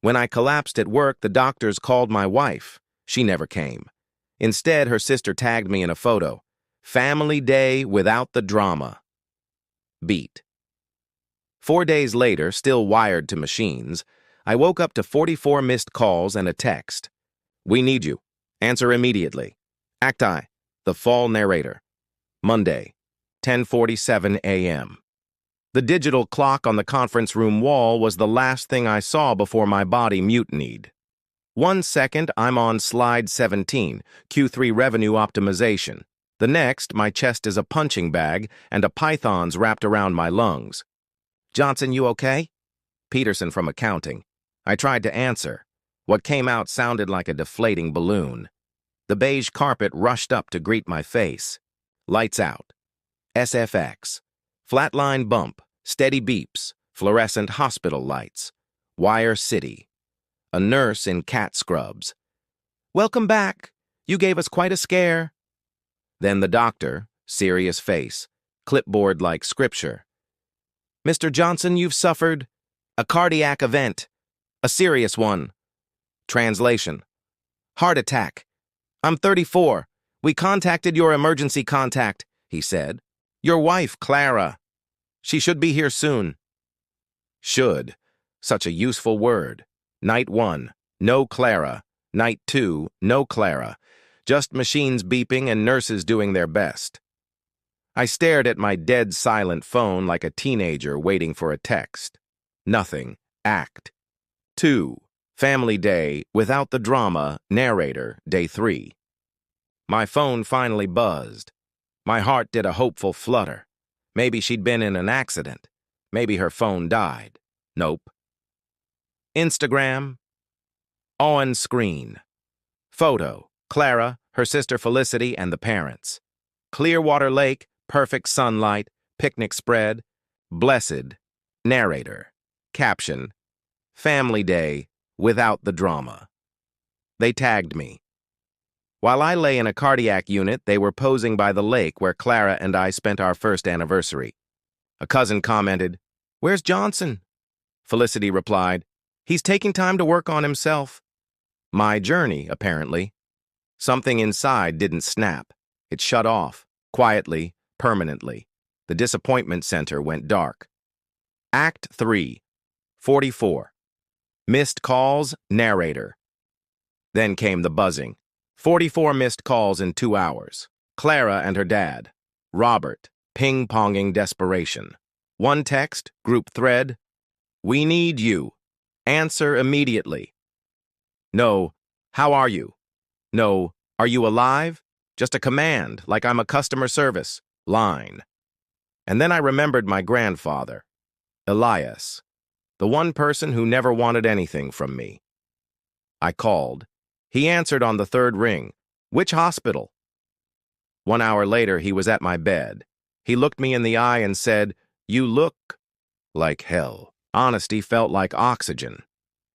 When I collapsed at work, the doctors called my wife. She never came. Instead, her sister tagged me in a photo. Family day without the drama. Beat. 4 days later, still wired to machines, I woke up to 44 missed calls and a text. We need you. Answer immediately. Acti, the fall narrator. Monday, 10:47 a.m. The digital clock on the conference room wall was the last thing I saw before my body mutinied. 1 second, I'm on slide 17, Q3 revenue optimization. The next, my chest is a punching bag and a python's wrapped around my lungs. Johnson, you okay? Peterson from accounting. I tried to answer. What came out sounded like a deflating balloon. The beige carpet rushed up to greet my face. Lights out. SFX. Flatline bump. Steady beeps. Fluorescent hospital lights. Wire City. A nurse in cat scrubs. Welcome back. You gave us quite a scare. Then the doctor, serious face, clipboard like scripture. Mr. Johnson, you've suffered a cardiac event. A serious one. Translation. Heart attack. I'm 34. We contacted your emergency contact, he said. Your wife, Clara. She should be here soon. Should. Such a useful word. Night 1, no Clara. Night 2, no Clara. Just machines beeping and nurses doing their best. I stared at my dead silent phone like a teenager waiting for a text. Nothing. Act. 2. Family day, without the drama, narrator, day 3. My phone finally buzzed. My heart did a hopeful flutter. Maybe she'd been in an accident. Maybe her phone died. Nope. Instagram. On screen. Photo. Clara, her sister Felicity, and the parents. Clearwater Lake, perfect sunlight, picnic spread. Blessed. Narrator. Caption. Family day, without the drama. They tagged me. While I lay in a cardiac unit, they were posing by the lake where Clara and I spent our first anniversary. A cousin commented, "Where's Johnson?" Felicity replied, "He's taking time to work on himself." My journey, apparently. Something inside didn't snap. It shut off, quietly, permanently. The disappointment center went dark. Act 3, 44. Missed calls, narrator. Then came the buzzing. 44 missed calls in 2 hours. Clara and her dad. Robert, ping-ponging desperation. One text, group thread. We need you. Answer immediately. No, how are you? No, are you alive? Just a command, like I'm a customer service. Line. And then I remembered my grandfather, Elias, the one person who never wanted anything from me. I called. He answered on the 3rd ring. Which hospital? 1 hour later, he was at my bed. He looked me in the eye and said, "You look like hell." Honesty felt like oxygen.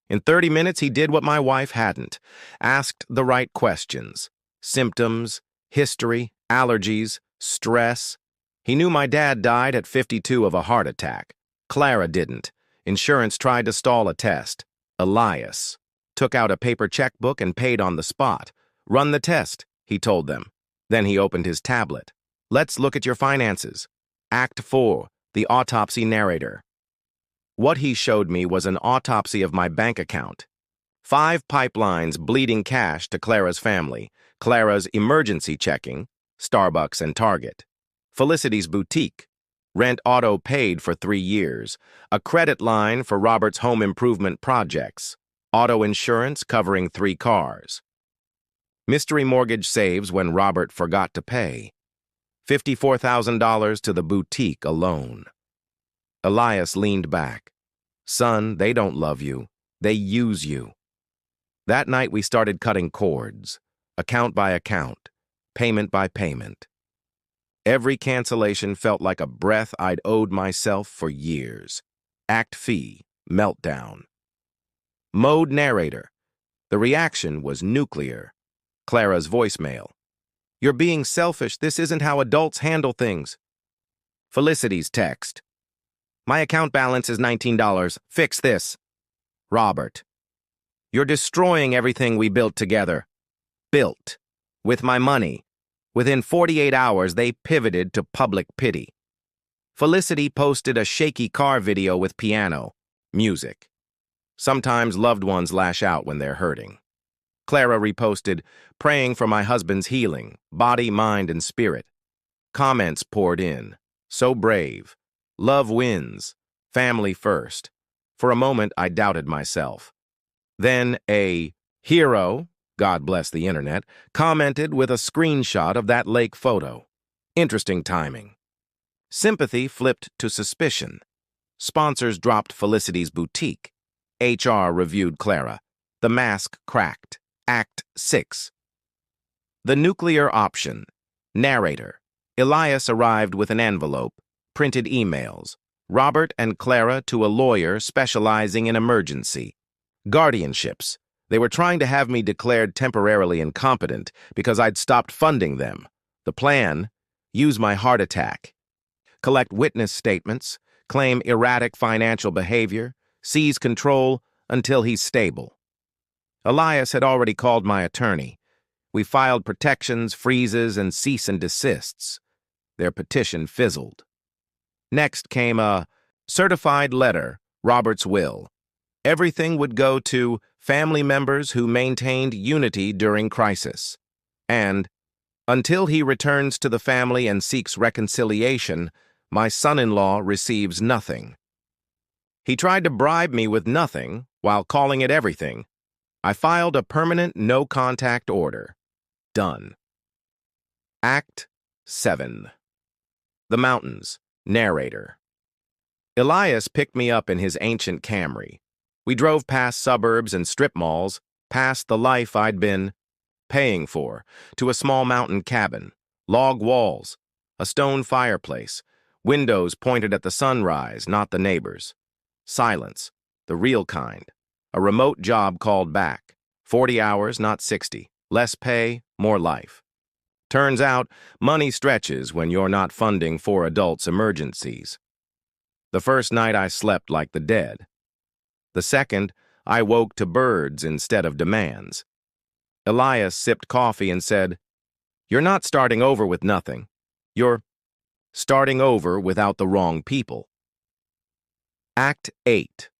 In 30 minutes, he did what my wife hadn't. Asked the right questions. Symptoms, history, allergies, stress. He knew my dad died at 52 of a heart attack. Clara didn't. Insurance tried to stall a test. Elias took out a paper checkbook and paid on the spot. Run the test, he told them. Then he opened his tablet. Let's look at your finances. Act 4, the autopsy narrator. What he showed me was an autopsy of my bank account. 5 pipelines bleeding cash to Clara's family. Clara's emergency checking, Starbucks and Target. Felicity's boutique. Rent auto paid for 3 years. A credit line for Robert's home improvement projects. Auto insurance covering 3 cars. Mystery mortgage saves when Robert forgot to pay. $54,000 to the boutique alone. Elias leaned back. Son, they don't love you. They use you. That night we started cutting cords, account by account, payment by payment. Every cancellation felt like a breath I'd owed myself for years. Act fee, meltdown. Mode narrator. The reaction was nuclear. Clara's voicemail. You're being selfish. This isn't how adults handle things. Felicity's text. My account balance is $19. Fix this. Robert. You're destroying everything we built together. Built. With my money. Within 48 hours, they pivoted to public pity. Felicity posted a shaky car video with piano, music. Sometimes loved ones lash out when they're hurting. Clara reposted, praying for my husband's healing, body, mind, and spirit. Comments poured in. So brave. Love wins. Family first. For a moment, I doubted myself. Then a hero, God bless the internet, commented with a screenshot of that lake photo. Interesting timing. Sympathy flipped to suspicion. Sponsors dropped Felicity's boutique. HR reviewed Clara. The mask cracked. Act 6. The nuclear option. Narrator. Elias arrived with an envelope. Printed emails. Robert and Clara to a lawyer specializing in emergency. Guardianships. They were trying to have me declared temporarily incompetent because I'd stopped funding them. The plan? Use my heart attack. Collect witness statements, claim erratic financial behavior, seize control until he's stable. Elias had already called my attorney. We filed protections, freezes, and cease and desists. Their petition fizzled. Next came a certified letter, Robert's will. Everything would go to family members who maintained unity during crisis. And, until he returns to the family and seeks reconciliation, my son-in-law receives nothing. He tried to bribe me with nothing while calling it everything. I filed a permanent no-contact order. Done. Act 7. The Mountains. Narrator. Elias picked me up in his ancient Camry. We drove past suburbs and strip malls, past the life I'd been paying for, to a small mountain cabin, log walls, a stone fireplace, windows pointed at the sunrise, not the neighbors. Silence, the real kind. A remote job called back. 40 hours, not 60. Less pay, more life. Turns out, money stretches when you're not funding for adults' emergencies. The first night I slept like the dead. The second, I woke to birds instead of demands. Elias sipped coffee and said, "You're not starting over with nothing. You're starting over without the wrong people." Act 8.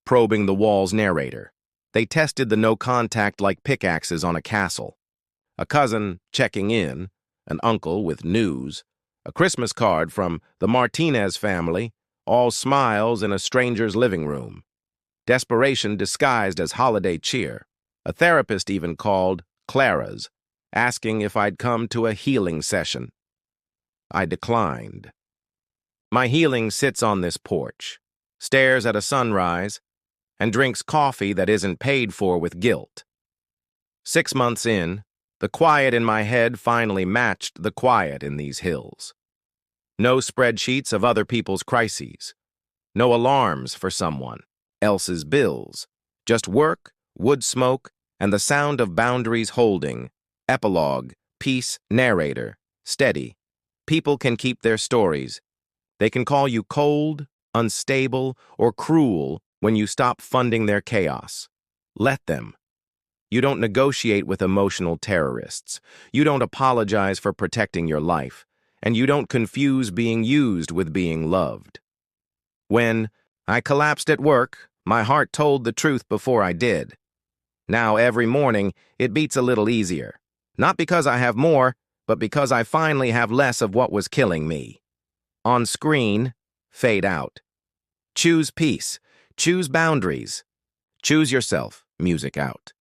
Probing the Walls narrator. They tested the no contact like pickaxes on a castle. A cousin checking in, an uncle with news, a Christmas card from the Martinez family, all smiles in a stranger's living room. Desperation disguised as holiday cheer. A therapist even called Clara's, asking if I'd come to a healing session. I declined. My healing sits on this porch, stares at a sunrise, and drinks coffee that isn't paid for with guilt. 6 months in, the quiet in my head finally matched the quiet in these hills. No spreadsheets of other people's crises. No alarms for someone else's bills. Just work, wood smoke, and the sound of boundaries holding. Epilogue, peace, narrator, steady. People can keep their stories. They can call you cold, unstable, or cruel when you stop funding their chaos. Let them. You don't negotiate with emotional terrorists. You don't apologize for protecting your life. And you don't confuse being used with being loved. When I collapsed at work, my heart told the truth before I did. Now every morning, it beats a little easier. Not because I have more, but because I finally have less of what was killing me. On screen, fade out. Choose peace. Choose boundaries. Choose yourself. Music out.